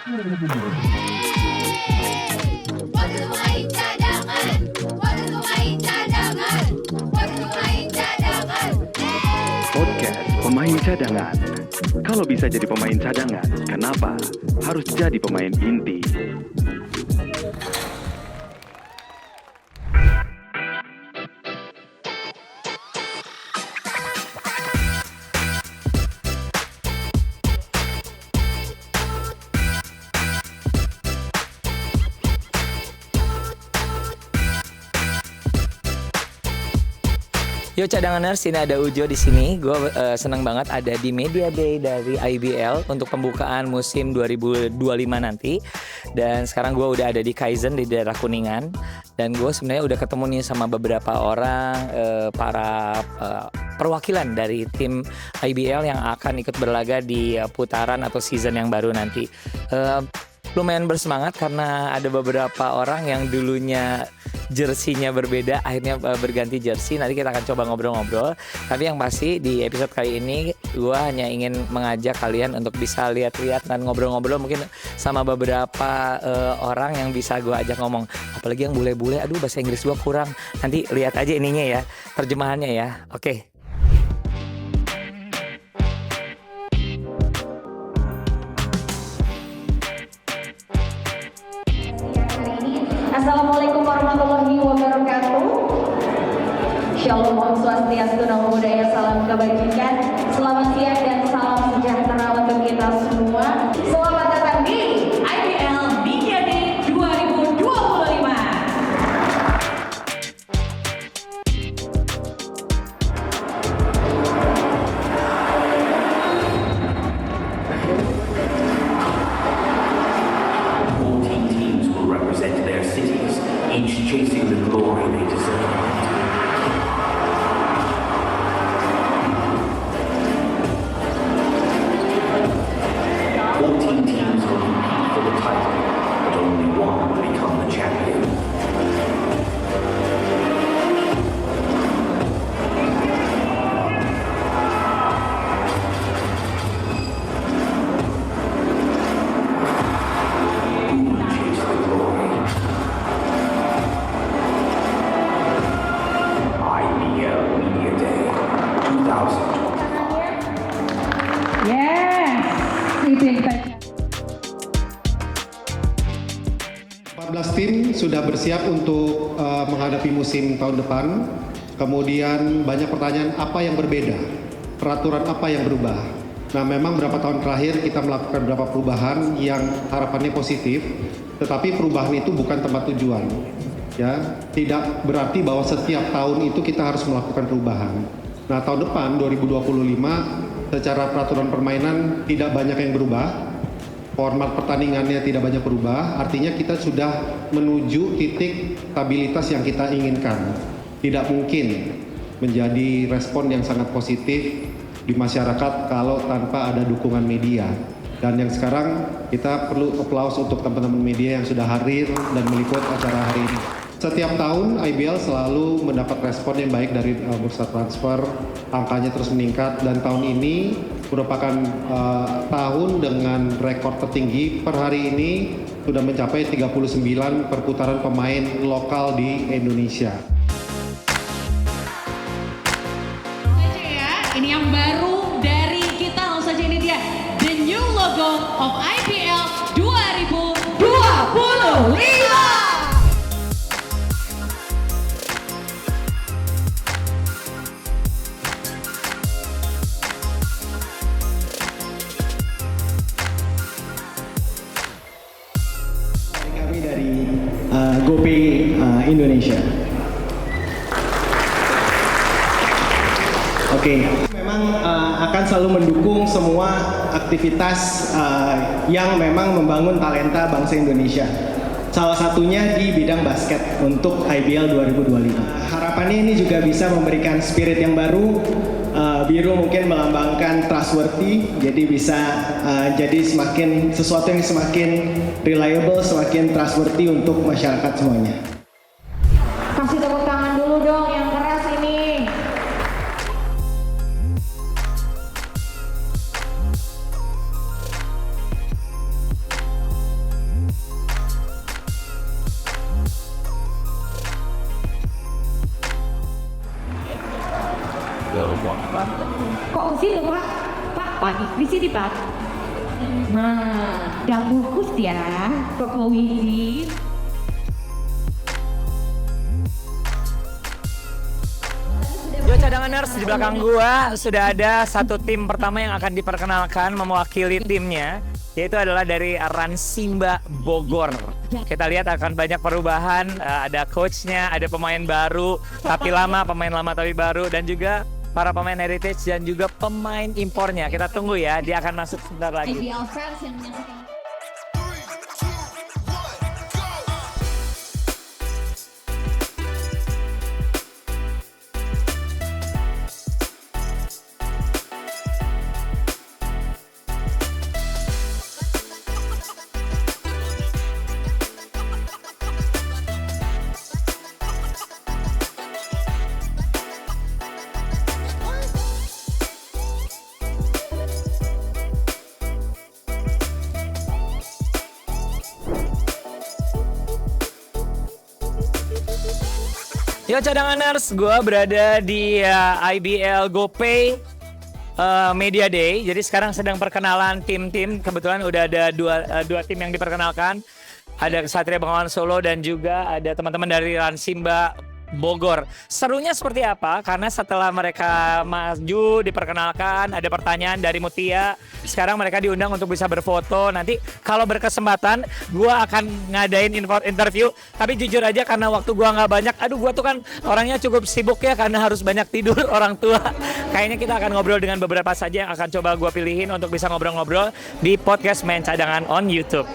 Waktu main cadangan, waktu main cadangan, waktu main cadangan. Podcast Pemain Cadangan. Kalau bisa jadi pemain cadangan, kenapa harus jadi pemain inti? Yo cadanganers, ini ada Ujo di sini. Gue seneng banget ada di Media Day dari IBL untuk pembukaan musim 2025 nanti. Dan sekarang gue udah ada di Kaizen di daerah Kuningan. Dan gue sebenarnya udah ketemu nih sama beberapa orang para perwakilan dari tim IBL yang akan ikut berlaga di putaran atau season yang baru nanti. Lumayan bersemangat karena ada beberapa orang yang dulunya jersinya berbeda akhirnya berganti jersey. Nanti kita akan coba ngobrol-ngobrol. Tapi yang pasti di episode kali ini gue hanya ingin mengajak kalian untuk bisa lihat-lihat dan ngobrol-ngobrol mungkin sama beberapa orang yang bisa gue ajak ngomong. Apalagi yang bule-bule, aduh bahasa Inggris gue kurang. Nanti lihat aja ininya ya, terjemahannya ya. Oke. Assalamualaikum warahmatullahi wabarakatuh. Shalom, Om Swastiastu, Namo Buddhaya, salam kebajikan. Selamat siang dan salam sejahtera untuk kita semua. Selamat datang di IBL Media Day 2025. Teams will represent their cities, each chasing the glory they deserve. Teams will compete for the title, but only one will become the champion. Who will chase the glory? IBL Media Day 2020. Yes, itu yang kita 14 tim sudah bersiap untuk menghadapi musim tahun depan. Kemudian banyak pertanyaan apa yang berbeda, peraturan apa yang berubah. Nah memang beberapa tahun terakhir kita melakukan beberapa perubahan yang harapannya positif, tetapi perubahan itu bukan tempat tujuan. Ya, tidak berarti bahwa setiap tahun itu kita harus melakukan perubahan. Nah tahun depan 2025 secara peraturan permainan tidak banyak yang berubah. Format pertandingannya tidak banyak berubah, artinya kita sudah menuju titik stabilitas yang kita inginkan. Tidak mungkin menjadi respon yang sangat positif di masyarakat kalau tanpa ada dukungan media. Dan yang sekarang kita perlu applause untuk teman-teman media yang sudah hadir dan meliput acara hari ini. Setiap tahun IBL selalu mendapat respon yang baik dari bursa transfer, angkanya terus meningkat dan tahun ini merupakan tahun dengan rekor tertinggi. Per hari ini sudah mencapai 39 perputaran pemain lokal di Indonesia. Saja ya, ini yang baru dari kita, langsung saja ini dia the new logo of IPL 2025. Kami dari GoPay Indonesia. Oke, memang akan selalu mendukung semua aktivitas yang memang membangun talenta bangsa Indonesia. Salah satunya di bidang basket untuk IBL 2025. Harapannya ini juga bisa memberikan spirit yang baru. Biru mungkin melambangkan trustworthy, jadi bisa jadi semakin sesuatu yang semakin reliable, semakin trustworthy untuk masyarakat semuanya. kasih tepuk tangan dulu dong yang keras ini. Kok ke situ Pak? Pak, di sini Pak. Nah, udah bungkus ya, Koko Widi. Yo cadanganers, di belakang gua sudah ada satu tim pertama yang akan diperkenalkan mewakili timnya, yaitu adalah dari Ransimba Bogor. Kita lihat akan banyak perubahan, ada coachnya, ada pemain baru tapi lama, pemain lama tapi baru, dan juga para pemain heritage dan juga pemain impornya. Kita tunggu ya, dia akan masuk sebentar lagi. IBL fans yang menyaksikan. Yo cadanganers, gue berada di IBL GoPay Media Day. Jadi sekarang sedang perkenalan tim-tim. Kebetulan udah ada dua tim yang diperkenalkan. Ada Satria Bengawan Solo dan juga ada teman-teman dari Ransimba Bogor. Serunya seperti apa? Karena setelah mereka maju diperkenalkan, ada pertanyaan dari Mutia. Sekarang mereka diundang untuk bisa berfoto. Nanti kalau berkesempatan, gue akan ngadain interview. Tapi jujur aja karena waktu gue nggak banyak. Aduh, gue tuh kan orangnya cukup sibuk ya karena harus banyak tidur orang tua. Kayaknya kita akan ngobrol dengan beberapa saja yang akan coba gue pilihin untuk bisa ngobrol-ngobrol di podcast Main Cadangan on YouTube.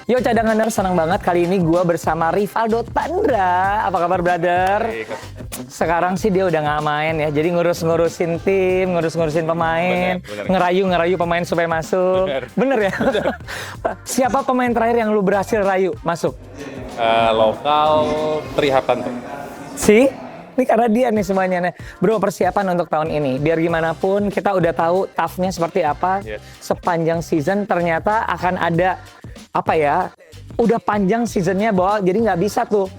Yo cadanganers, senang banget kali ini gue bersama Rivaldo Tandra. Apa kabar brother? Sekarang sih dia udah nggak main ya, jadi ngurus-ngurusin tim, ngurus-ngurusin pemain, ngerayu pemain supaya masuk. Bener ya? Siapa pemain terakhir yang lu berhasil rayu masuk? Lokal Trihartanto. Si? Ini karena dia nih semuanya nih. Bro, persiapan untuk tahun ini. Biar gimana pun kita udah tahu tough-nya seperti apa. Yes. Sepanjang season ternyata akan ada apa ya? Udah panjang seasonnya bahwa jadi nggak bisa tuh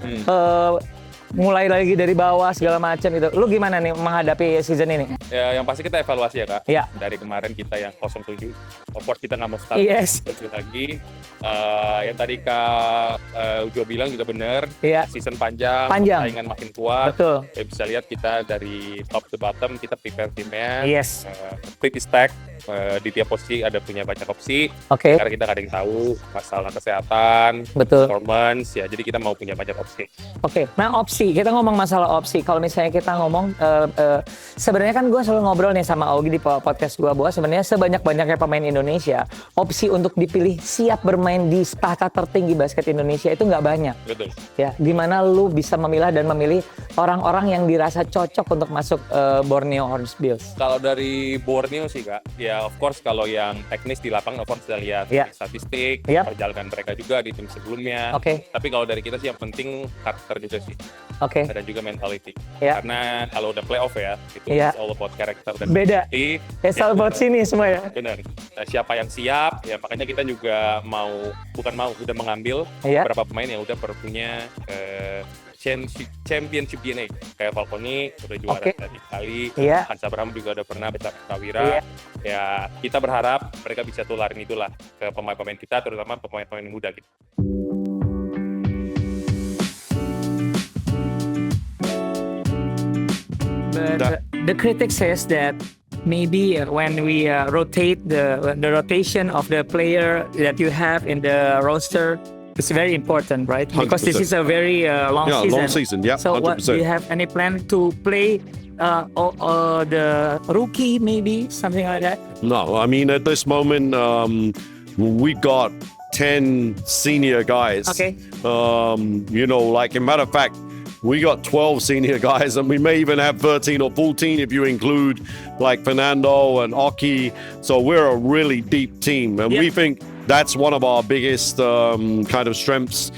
mulai lagi dari bawah segala macam itu. Lu gimana nih menghadapi season ini? Ya, yang pasti kita evaluasi ya Kak. Iya. Dari kemarin kita yang 07, of course kita nggak mau start Yes. lagi. Yang tadi Kak Ujo bilang juga benar. Iya. Season panjang, saingan makin kuat. Betul. Ya, bisa lihat kita dari top to bottom kita prepare timnya. Yes. Pretty stack. Di tiap posisi ada punya banyak opsi. Oke. Karena kita kadang tahu masalah kesehatan, Betul. performance ya. Jadi kita mau punya banyak opsi. Oke, nah opsi, kita ngomong masalah opsi. Kalau misalnya kita ngomong, sebenarnya kan gue selalu ngobrol nih sama Augie di podcast gue bahwa sebenarnya sebanyak-banyaknya pemain Indonesia, opsi untuk dipilih siap bermain di tahta tertinggi basket Indonesia itu nggak banyak. Betul. Ya, gimana lu bisa memilah dan memilih orang-orang yang dirasa cocok untuk masuk Borneo Hornbills? Kalau dari Borneo sih Kak, ya of course kalau yang teknis di lapangan of course kita lihat statistik, perjalanan mereka juga di tim sebelumnya. Oke. Tapi kalau dari kita sih yang penting karakter juga sih. Oke. Dan juga mentality. Ya. Karena kalau udah playoff ya, itu Ya. all about character dan Beda. mentality. It's all about sini semua ya. Benar. Nah, siapa yang siap, ya makanya kita juga udah mengambil Ya. beberapa pemain yang udah punya championship DNA kayak Falconi udah juara tadi kali, Iya. Hans Abraham juga udah pernah besar Prawira. Ya kita berharap mereka bisa tularin itulah ke pemain-pemain kita, terutama pemain-pemain muda gitu. But the critic says that maybe when we rotate the rotation of the player that you have in the roster, it's very important, right? Because this 100%. is a very long season. long season, yeah, So, what, 100%. do you have any plan to play the rookie, maybe something like that? No, I mean, at this moment, we got 10 senior guys. Okay. Like a matter of fact, we got 12 senior guys, and we may even have 13 or 14 if you include like Fernando and Oki. So we're a really deep team, and we think that's one of our biggest kind of strengths,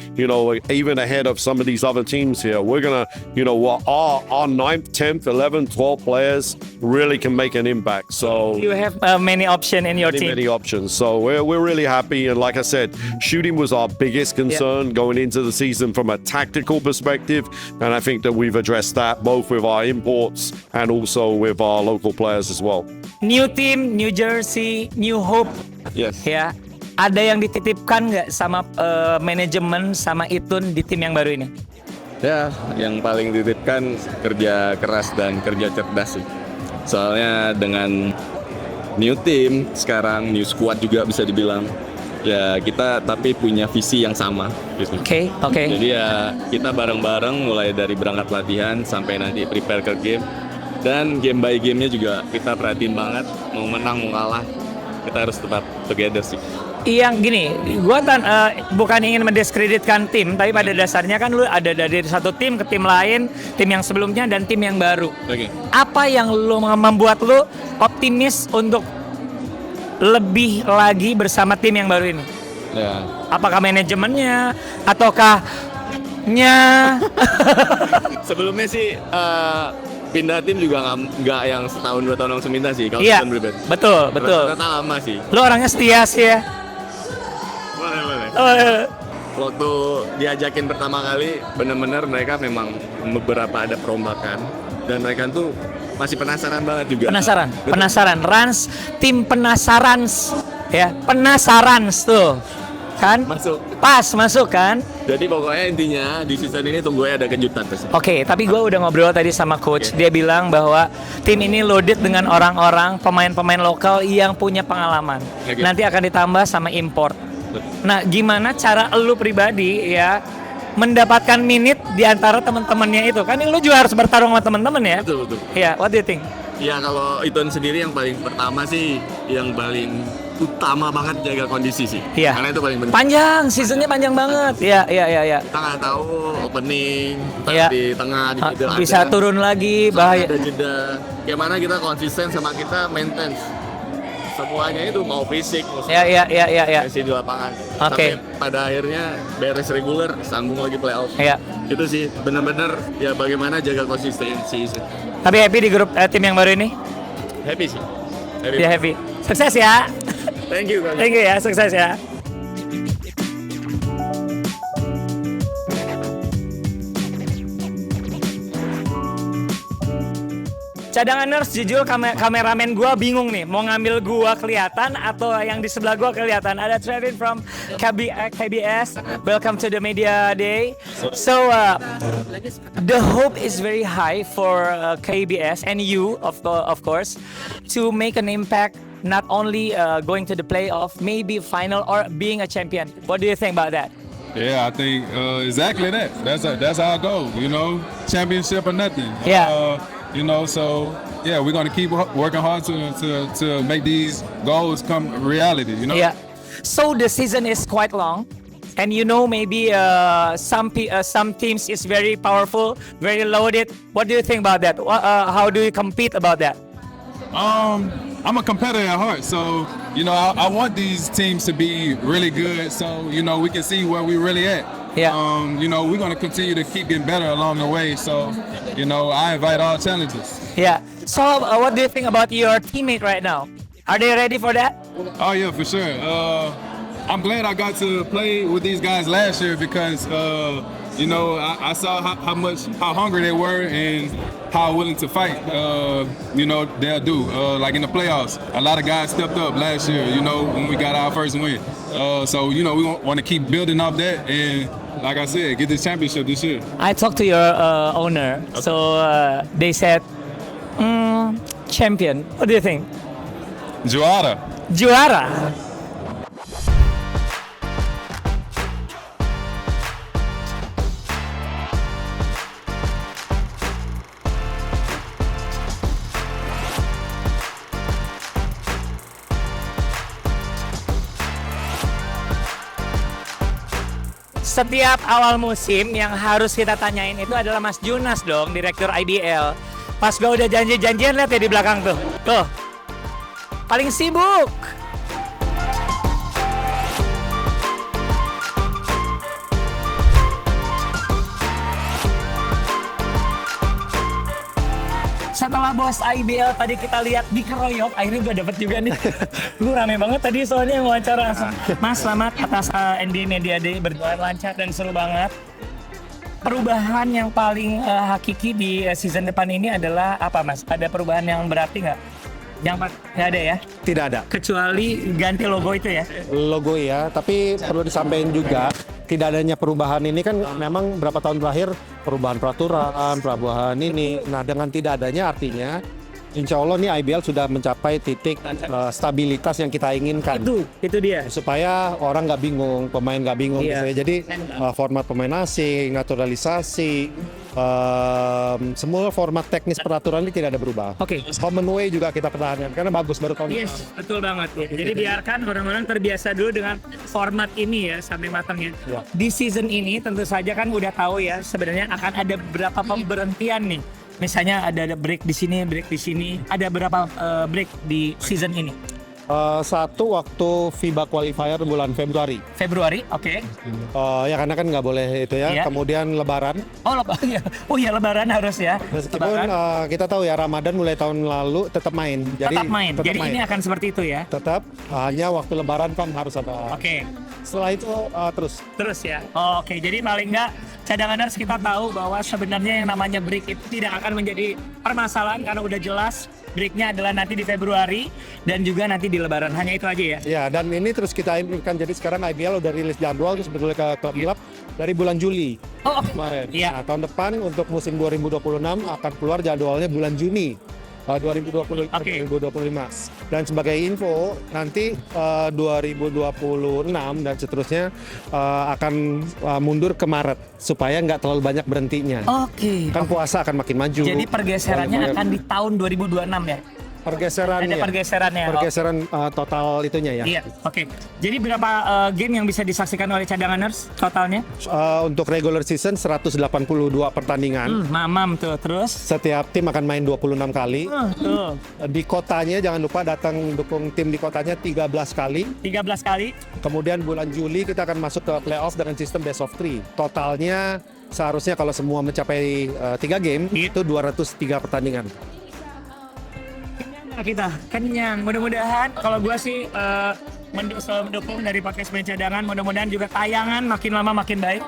even ahead of some of these other teams here. We're going to, our 9th, 10th, 11th, 12th players really can make an impact. So you have many options in your team. Many options. So we're really happy. And like I said, shooting was our biggest concern going into the season from a tactical perspective. And I think that we've addressed that both with our imports and also with our local players as well. New team, New Jersey, New Hope. Yes. Ya. Ada yang dititipkan nggak sama manajemen sama Itun di tim yang baru ini? Ya, yang paling dititipkan kerja keras dan kerja cerdas sih. Soalnya dengan new team sekarang, new squad juga bisa dibilang. Ya kita tapi punya visi yang sama gitu. Oke. Jadi ya kita bareng-bareng mulai dari berangkat latihan sampai nanti prepare ke game. Dan game by game-nya juga kita perhatiin banget, mau menang mau kalah. Kita harus tetap together sih. Yang gini, gue bukan ingin mendiskreditkan tim, tapi pada dasarnya kan lu ada dari satu tim ke tim lain, tim yang sebelumnya dan tim yang baru. Apa yang lu membuat lu optimis untuk lebih lagi bersama tim yang baru ini? Ya. Apakah manajemennya ataukah Sebelumnya sih pindah tim juga nggak yang setahun 2 tahun langsung pindah sih. Kalau iya, betul. Ternyata lama sih. Lu orangnya setia sih ya. Boleh. Waktu diajakin pertama kali, benar-benar mereka memang beberapa ada perombakan dan mereka tuh masih penasaran banget juga. Penasaran. Rans, tim penasaran, ya penasaran tuh. Kan? Masuk kan? Jadi pokoknya intinya di season ini tunggu ada kejutan terus. Oke, tapi gue udah ngobrol tadi sama coach. Dia bilang bahwa tim ini loaded dengan orang-orang pemain-pemain lokal yang punya pengalaman. Nanti akan ditambah sama import. Nah, gimana cara lu pribadi ya mendapatkan minute di antara teman-temannya itu? Kan lu juga harus bertarung sama teman-teman ya. Betul. Iya, what do you think? Ya kalau Itun sendiri yang paling pertama sih, yang paling utama banget jaga kondisi sih. Iya. Karena itu paling penting. Panjang, seasonnya panjang banget. Iya. Kita nggak tahu opening, di tengah, di middle bisa ada, turun lagi, bahaya. Ada jeda. Gimana kita konsisten sama kita maintain semuanya itu mau fisik, mau Iya. di lapangan. Oke. Tapi pada akhirnya beres reguler, sambung lagi playoff. Iya. Itu sih benar-benar ya bagaimana jaga konsistensi. Tapi happy di grup tim yang baru ini? Happy sih. Happy. Sukses ya. Thank you ya, sukses ya. Cadanganers, jujur kameramen gua bingung nih, mau ngambil gua kelihatan atau yang di sebelah gua kelihatan. Ada Trevin from KBS. Welcome to the media day. So the hope is very high for KBS and you of course to make an impact, not only going to the playoff, maybe final or being a champion. What do you think about that? Yeah, I think exactly that. That's our goal. Championship or nothing. Yeah. So yeah, we're gonna keep working hard to make these goals come reality. Yeah. So the season is quite long, and maybe some teams is very powerful, very loaded. What do you think about that? How do you compete about that? I'm a competitor at heart, so I want these teams to be really good, so we can see where we really at. Yeah. We're going to continue to keep getting better along the way, so I invite all challenges. Yeah. So what do you think about your teammate right now? Are they ready for that? Oh yeah, for sure. I'm glad I got to play with these guys last year because I saw how hungry they were and how willing to fight, they'll do. Like in the playoffs, a lot of guys stepped up last year, when we got our first win. So, we want to keep building off that and, like I said, get this championship this year. I talked to your owner, so they said, champion. What do you think? Juara. setiap awal musim yang harus kita tanyain itu adalah Mas Junas dong, Direktur IBL. Pas gue udah janji-janjian, lihat ya di belakang tuh. Tuh, paling sibuk. Setelah bos IBL tadi kita lihat dikeroyok, akhirnya gue dapet juga nih. Lu rame banget tadi soalnya yang wawancara langsung. Mas, selamat atas NBA Media Day, berjalan lancar dan seru banget. Perubahan yang paling hakiki di season depan ini adalah apa, Mas? Ada perubahan yang berarti nggak? Yang nggak ada ya? Tidak ada. Kecuali ganti logo itu ya? Logo ya, tapi perlu disampaikan juga tidak adanya perubahan ini kan memang berapa tahun terakhir perubahan peraturan, perubahan ini. Nah, dengan tidak adanya artinya insya Allah nih IBL sudah mencapai titik stabilitas yang kita inginkan. Itu dia. Supaya orang nggak bingung, pemain nggak bingung. Gitu ya. Jadi format pemain asing, naturalisasi, semua format teknis peraturan ini tidak ada berubah. Home and away juga kita pertahankan karena bagus baru tahun ini. Yes, betul banget. Ya. Jadi biarkan orang-orang terbiasa dulu dengan format ini ya sampai matangnya. Ya. Di season ini tentu saja kan udah tahu ya sebenarnya akan ada beberapa pemberhentian nih. Misalnya ada break di sini, break di sini. Ada berapa break di season ini? Satu waktu FIBA qualifier bulan Februari. Oke. Ya karena kan nggak boleh itu ya. Iya. Kemudian Lebaran. Oh iya Lebaran harus ya. Meskipun kita tahu ya Ramadan mulai tahun lalu tetap main. Tetap main. Jadi ini akan seperti itu ya. Tetap hanya waktu Lebaran kan harus ada. Oke. Setelah itu terus ya. Oke. Jadi paling nggak cadanganers kita tahu bahwa sebenarnya yang namanya break itu tidak akan menjadi permasalahan karena udah jelas breaknya adalah nanti di Februari dan juga nanti di Lebaran. Hanya itu aja ya? Ya, dan ini terus kita impikan. Jadi sekarang IBL udah rilis jadwal terus sebetulnya ke klub dari bulan Juli kemarin. Nah, tahun depan untuk musim 2026 akan keluar jadwalnya bulan Juni 2025. Dan sebagai info nanti 2026 dan seterusnya akan mundur ke Maret supaya nggak terlalu banyak berhentinya. Kan puasa akan makin maju. Jadi pergeserannya akan di tahun 2026 ya? Pergeseran total itunya ya. Iya, oke. Jadi berapa game yang bisa disaksikan oleh cadanganers totalnya? Untuk regular season 182 pertandingan. Mamam tuh, terus? Setiap tim akan main 26 kali. Di kotanya jangan lupa datang dukung tim di kotanya 13 kali. 13 kali. Kemudian bulan Juli kita akan masuk ke playoff dengan sistem best of 3. Totalnya seharusnya kalau semua mencapai 3 game itu 203 pertandingan. Kita kenyang, mudah-mudahan kalau gue sih selalu mendukung dari podcast main cadangan, mudah-mudahan juga tayangan makin lama makin baik.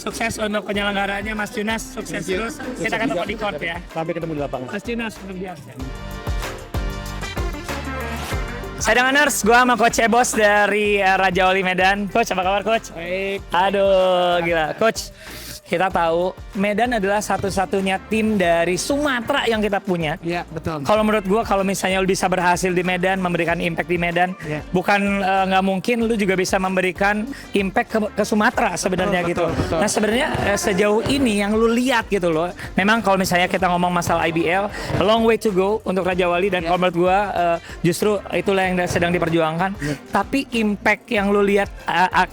Sukses untuk penyelenggaranya Mas Junas, sukses terus. Kita ketemu di court ya. Sampai ketemu di lapangan. Mas Junas, luar biasa. Cadanganers, gue sama Coach Ebos dari Raja Wali Medan. Coach, apa kabar Coach? Baik. Aduh, gila. Coach, kita tahu Medan adalah satu-satunya tim dari Sumatera yang kita punya. Iya, betul. Kalau menurut gua kalau misalnya lu bisa berhasil di Medan, memberikan impact di Medan, bukan nggak mungkin lu juga bisa memberikan impact ke Sumatera sebenarnya gitu. Betul. Nah sebenarnya sejauh ini yang lu lihat gitu loh, memang kalau misalnya kita ngomong masalah IBL, a long way to go untuk Raja Wali dan kalau menurut gua justru itulah yang sedang diperjuangkan. Tapi impact yang lu lihat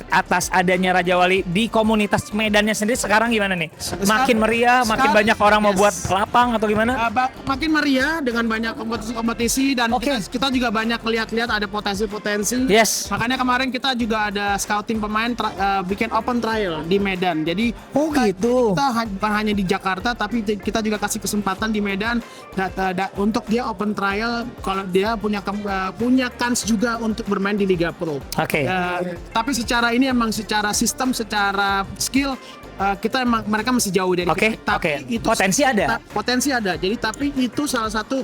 atas adanya Raja Wali di komunitas Medannya sendiri sekarang gimana nih? Makin meriah, makin banyak orang mau buat lapang atau gimana? Makin meriah dengan banyak kompetisi dan kita juga banyak lihat-lihat ada potensi-potensi. Yes. Makanya kemarin kita juga ada scouting pemain bikin open trial di Medan. Jadi kita bukan hanya di Jakarta tapi kita juga kasih kesempatan di Medan untuk dia open trial kalau dia punya kans juga untuk bermain di Liga Pro. Tapi secara ini emang secara sistem, secara skill mereka masih jauh dari kita. Tapi itu potensi ada. Jadi tapi itu salah satu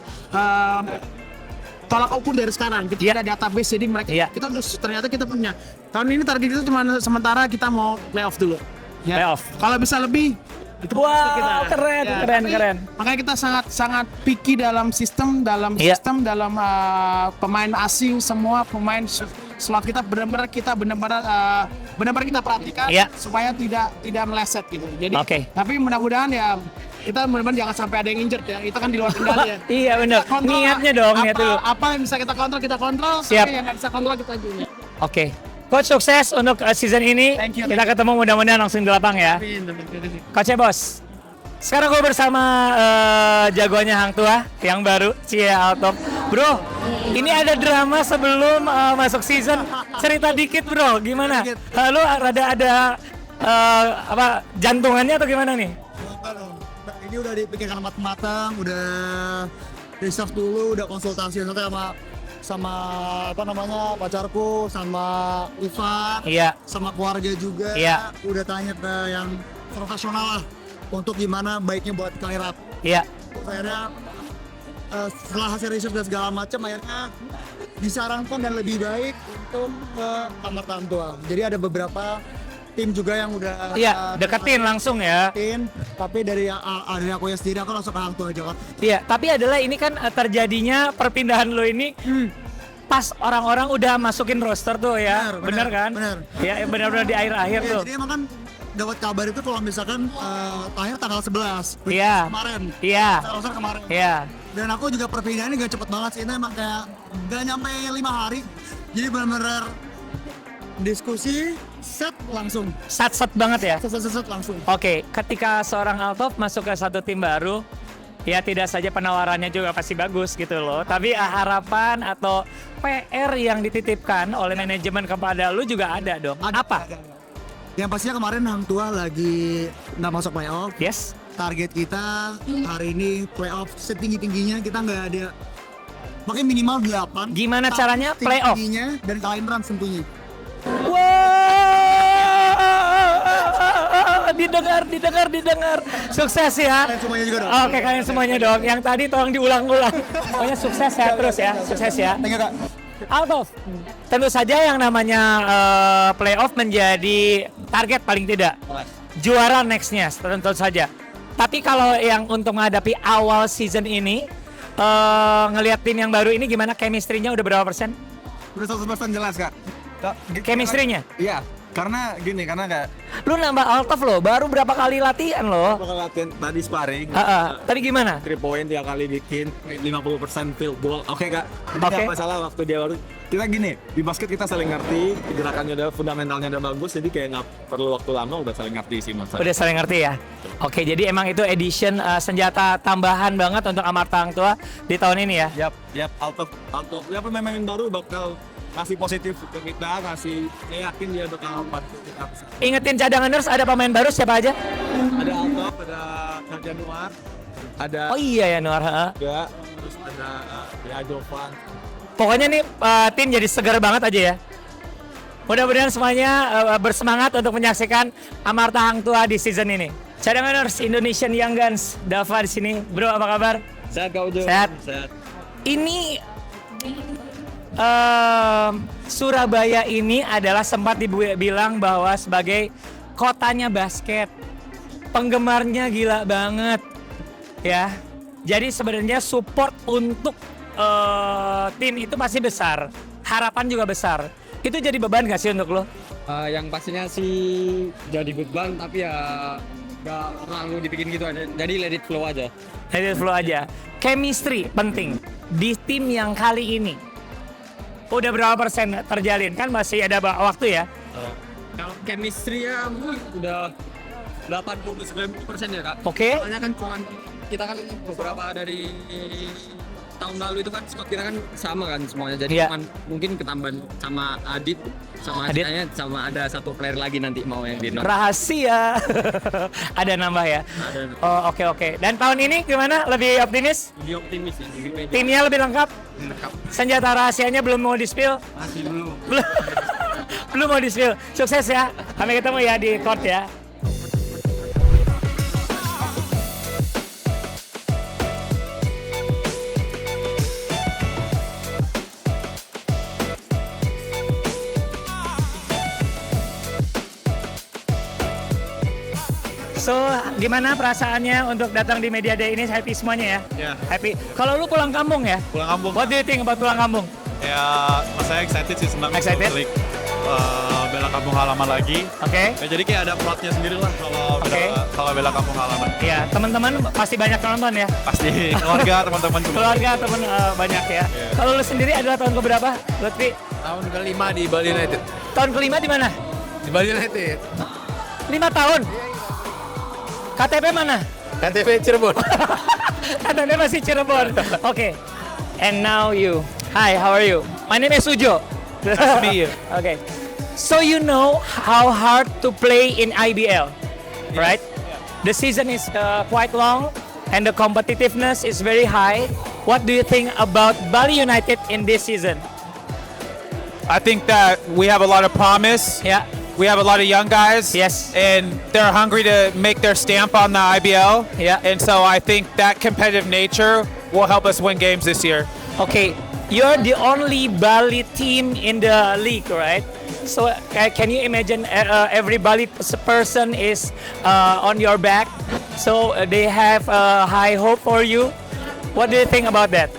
tolak ukur dari sekarang. Kita ada database jadi mereka ternyata kita punya. Tahun ini target kita cuma sementara kita mau playoff dulu. Playoff. Kalau bisa lebih itu kita. Keren. Makanya kita sangat picky dalam sistem dalam pemain asing, semua pemain slot kita benar-benar kita perhatikan supaya tidak meleset gitu. Jadi tapi mudah-mudahan ya kita mudah-mudahan jangan sampai ada yang injured ya. Itu kan di luar kendali ya. Iya benar. Niatnya dong, niat dulu. Apa yang bisa kita kontrol, kita kontrol. Siap. Yang nggak bisa kontrol kita ajuin. Coach sukses untuk season ini. Kita ketemu mudah-mudahan langsung di lapang ya. Coach Bos. Sekarang gue bersama jagoannya Hang Tua yang baru, Cia Altop. Bro, ini ada drama sebelum masuk season. Cerita dikit bro, gimana? Lu rada ada jantungannya atau gimana nih? Ini udah dipikirkan matang-matang, udah research dulu, udah konsultasi sama pacarku, sama Ivan, sama keluarga juga. Udah tanya ke yang profesional lah untuk gimana baiknya buat karir aku. Akhirnya setelah hasil riset dan segala macam, akhirnya disarankan dan lebih baik untuk ke kamar Hang Tua. Jadi ada beberapa tim juga yang udah deketin langsung ya. Tapi dari aku yang sendiri, aku langsung ke Hang Tua Jakarta. Iya, tapi adalah ini kan terjadinya perpindahan lo ini pas orang-orang udah masukin roster tuh ya, bener kan? Ya, benar-benar di akhir-akhir tuh. Jadi emang kan dapat kabar itu kalau misalkan terakhir tanggal 11 kemarin. Roster kemarin. Dan aku juga perpindahannya gak cepet banget sih, itu emang kayak gak nyampe 5 hari. Jadi benar-benar diskusi, set langsung. Set banget ya? Set langsung. Oke, ketika seorang Altop masuk ke satu tim baru, ya tidak saja penawarannya juga pasti bagus gitu loh. Tapi harapan atau PR yang dititipkan oleh manajemen kepada lu juga ada dong. Apa? Yang pastinya kemarin Hang Tua lagi nggak masuk playoff. Yes. Target kita hari ini playoff setinggi-tingginya, kita nggak ada. Makanya minimal 8. Gimana caranya playoff? Dan kalahin Rans tentunya. Didengar. Sukses ya. Kalian semuanya juga dong. Oke, kalian semuanya dong. Yang tadi tolong diulang-ulang. Pokoknya sukses ya terus ya. Sukses ya. Thank you, Kak. Altop, tentu saja yang namanya playoff menjadi target paling tidak. Juara nextnya tentu saja. Tapi kalau yang untuk menghadapi awal season ini, ngelihat tim yang baru ini gimana chemistry-nya udah berapa persen? Udah 100% jelas kak. Chemistry-nya? Iya. Karena kayak lu nambah Altop loh, baru berapa kali latihan loh? Berapa kali latihan tadi sparring. Tadi gimana? 3 point 3 kali bikin, 50% field goal. Oke kak. Oke. Gak masalah waktu dia baru. Kita gini, di basket kita saling ngerti, gerakannya udah fundamentalnya udah bagus, jadi kayak nggak perlu waktu lama, udah saling ngerti sih mas. Udah saling ngerti ya. Oke, jadi emang itu edition senjata tambahan banget untuk Amarta Hang Tua di tahun ini ya. Yap, Altop. Ya pemain baru bakal kasih positif ke kita, yakin dia bakal bantu kita. Ingetin cadanganers, ada pemain baru siapa aja? Ada Altop, ada Januar, ada. Oh iya ya Noir. Ya, terus ada Jovan. Pokoknya nih tim jadi segar banget aja ya. Mudah-mudahan semuanya bersemangat untuk menyaksikan Amarta Hang Tua di season ini. Cadanganers Indonesian Young Guns, Dava di sini. Bro, apa kabar? Sehat Kak Ujo. Sehat. Ini Surabaya ini adalah sempat dibilang bahwa sebagai kotanya basket, penggemarnya gila banget ya. Jadi sebenarnya support untuk tim itu pasti besar, harapan juga besar. Itu jadi beban gak sih untuk lo? Yang pastinya sih jadi beban, tapi ya gak terlalu dibikin gitu aja. Jadi let it flow aja. Let it flow aja. Chemistry penting di tim yang kali ini. Udah berapa persen terjalin? Kan masih ada waktu ya? Kalau chemistry ya udah 80-90% ya kak. Oke. Soalnya kan kita kan beberapa dari tahun lalu itu kan squad kita kan sama kan semuanya. Jadi cuman mungkin ketambahan sama Adit sama Aditnya sama ada satu player lagi nanti mau yang di rahasia. Ada nambah ya? Ada. Oh oke. Dan tahun ini gimana? Lebih optimis? Lebih optimis ya. Timnya lebih lengkap? Lengkap. Senjata rahasianya belum mau di-spill? Masih belum. Belum mau di-spill. Sukses ya. Sampai ketemu ya di court ya. So, gimana perasaannya untuk datang di Media Day ini? Happy semuanya ya? Ya. Happy. Kalau lu pulang kampung ya? Pulang kampung. What do you think about pulang kampung? Ya, saya excited sih senang untuk balik bela kampung halaman lagi. Oke. Ya, jadi kayak ada plotnya sendiri lah kalau bela kampung halaman. Iya, teman-teman pasti banyak nonton ya? Pasti, keluarga, teman-teman juga. Keluarga, teman banyak ya. Kalau lu sendiri adalah tahun keberapa, Lutfi? Tahun ke-5 di Bali United. Tahun kelima di mana? Di Bali United. 5 tahun? KTP mana? KTP Cirebon. KTP masih Cirebon. Oke. And now you. Hi, how are you? My name is Sujo. Nice to meet you. Okay. So you know how hard to play in IBL, right? The season is quite long and the competitiveness is very high. What do you think about Bali United in this season? I think that we have a lot of promise. Yeah. We have a lot of young guys. Yes. And they're hungry to make their stamp on the IBL. Yeah. And so I think that competitive nature will help us win games this year. Okay. You're the only Bali team in the league, right? So can you imagine every Bali person is on your back? So they have high hope for you. What do you think about that?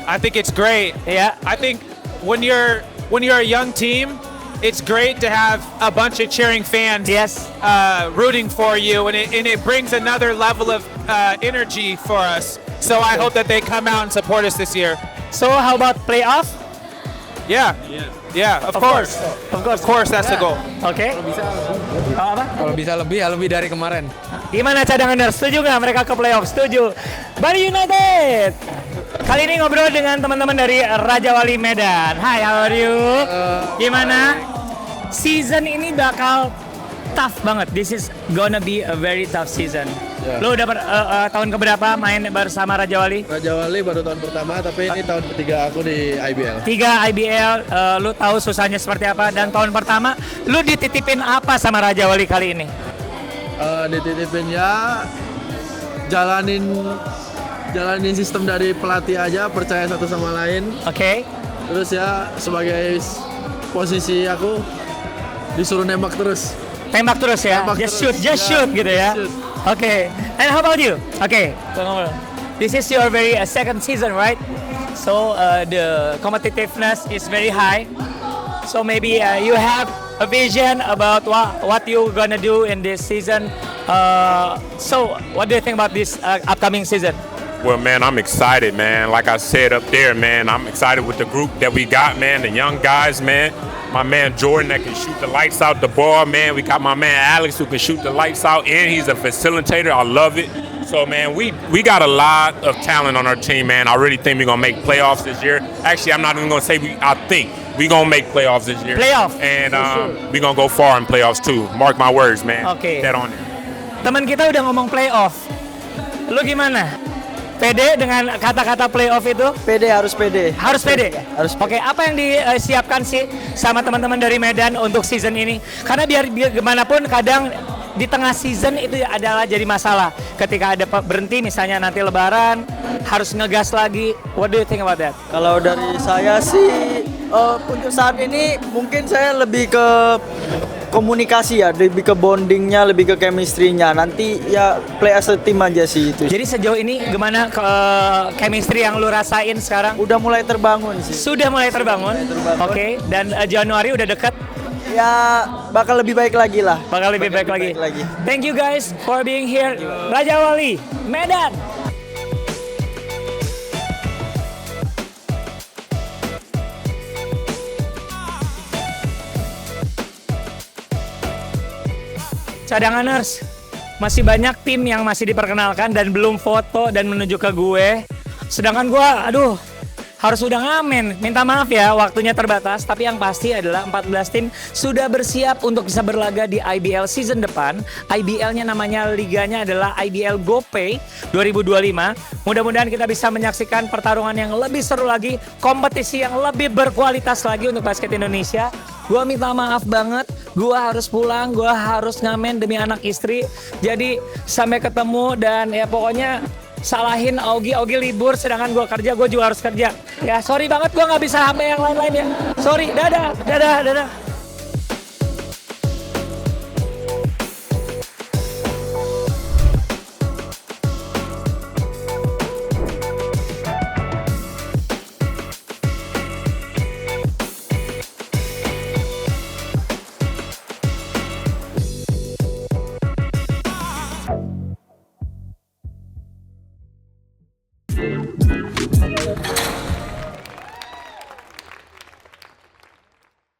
I think it's great. Yeah. I think when you're a young team, it's great to have a bunch of cheering fans. Yes. Rooting for you, and it brings another level of energy for us. So I hope that they come out and support us this year. So how about playoff? Yeah. Yeah, of course. Of course, that's the goal. Oke. Kalau bisa lebih ya lebih dari kemarin. Gimana cadangan? Setuju nggak mereka ke playoff? Setuju. Bali United. Kali ini ngobrol dengan teman-teman dari Raja Wali Medan. Hai, how are you? Gimana? Season ini bakal tough banget. This is gonna be a very tough season. Yeah. Lo udah tahun keberapa main bersama Raja Wali? Raja Wali baru tahun pertama, tapi ini tahun ketiga aku di IBL. 3 IBL, lu tahu susahnya seperti apa, dan tahun pertama lu dititipin apa sama Raja Wali kali ini? Dititipin ya jalanin sistem dari pelatih aja, percaya satu sama lain. Oke. Terus ya sebagai posisi aku disuruh nembak terus. Tembak terus ya? Just shoot gitu ya? Okay. And how about you? Okay. This is your very second season, right? So the competitiveness is very high. So maybe you have a vision about what you're gonna do in this season. So what do you think about this upcoming season? Well, man, I'm excited, man. Like I said up there, man, I'm excited with the group that we got, man. The young guys, man. My man Jordan that can shoot the lights out the ball, man. We got my man Alex who can shoot the lights out, and he's a facilitator. I love it. So, man, we got a lot of talent on our team, man. I really think we're going to make playoffs this year. Actually, I'm not even going to say I think. We're going to make playoffs this year. Playoff? And we're going to go far in playoffs, too. Mark my words, man. Okay. Get on there. Teman kita udah ngomong playoff. Lu gimana? Pede dengan kata-kata playoff itu? Pede, harus pede. Harus pede? Harus. Oke, apa yang disiapkan sih sama teman-teman dari Medan untuk season ini? Karena biar gimana pun kadang di tengah season itu adalah jadi masalah. Ketika ada berhenti misalnya nanti lebaran, harus ngegas lagi. What do you think about that? Kalau dari saya sih, untuk saat ini mungkin saya lebih ke komunikasi ya, lebih ke bondingnya, lebih ke chemistry-nya. Nanti ya play as a team aja sih itu. Jadi sejauh ini gimana chemistry yang lu rasain sekarang? Udah mulai terbangun sih. Sudah mulai terbangun? Oke, dan Januari udah deket? Ya bakal lebih baik lagi lah. Bakal lebih baik lagi. Thank you guys for being here. Raja Wali, Medan. Cadanganers, masih banyak tim yang masih diperkenalkan dan belum foto dan menuju ke gue. Sedangkan gue, harus udah ngamen. Minta maaf ya, waktunya terbatas. Tapi yang pasti adalah 14 tim sudah bersiap untuk bisa berlaga di IBL season depan. IBL-nya namanya, liganya adalah IBL GoPay 2025. Mudah-mudahan kita bisa menyaksikan pertarungan yang lebih seru lagi, kompetisi yang lebih berkualitas lagi untuk basket Indonesia. Gue minta maaf banget, gue harus pulang, gue harus ngamen demi anak istri. Jadi sampai ketemu, dan ya pokoknya salahin Augie libur sedangkan gue kerja, gue juga harus kerja. Ya sorry banget gue nggak bisa sampai yang lain-lain ya. Sorry, dadah.